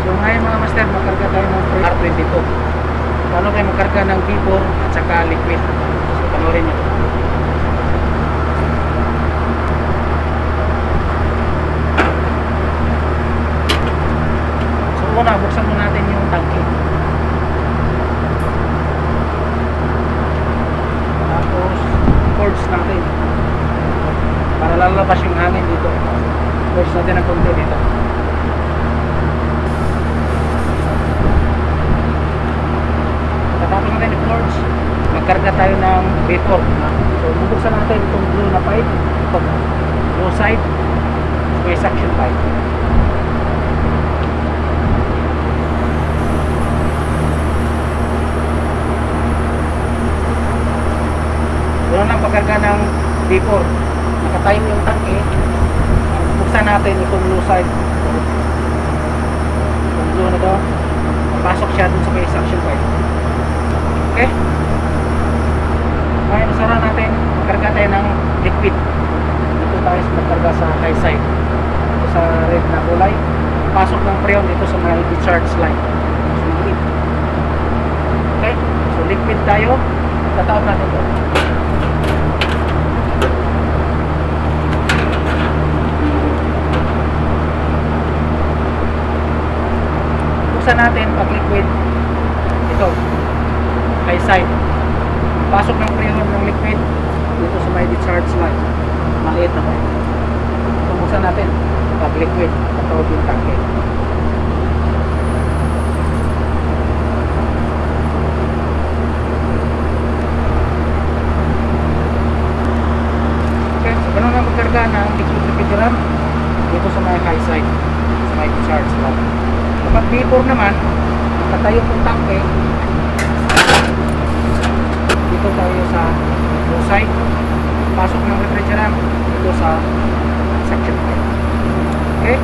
So ngayon mga master, magkarga tayo ng R22. Paano tayo magkarga ng V4 at saka liquid. So panoorin nyo. So una, buksan mo natin yung tangke. Tapos cords natin para lalabas yung hangin dito. Cords natin ng konti dito. Tapos natin yung cords, magkarga tayo ng V4. So bubuksan natin itong blue na pipe, itong blue side, may suction pipe. Doon lang pagkarga ng V4. Nakatayo yung tangke. Buksan natin itong blue side. Itong blue na to, papasok siya dun sa may suction pipe. Okay? Ngayon nasara natin, magkarga tayo ng liquid. Dito tayo magkarga sa high side. Dito sa red na kulay. Pasok ng freon dito sa may discharge line. So liquid. Okay? So liquid tayo. Tataon natin ito. Buksan natin pag liquid. Ito. High side. Pasok ng freon ng liquid dito sa may discharge line. Maliit na kayo. So buksan natin pag liquid. Patawag yung tangke. Okay, so ganun na magkarga ng liquid refrigerant dito sa may high side, sa may discharge line. Kapag V4 naman, nakatayo yung tangke, dito tayo sa low side, pasok ng refrigerant dito sa suction pipe. Okay?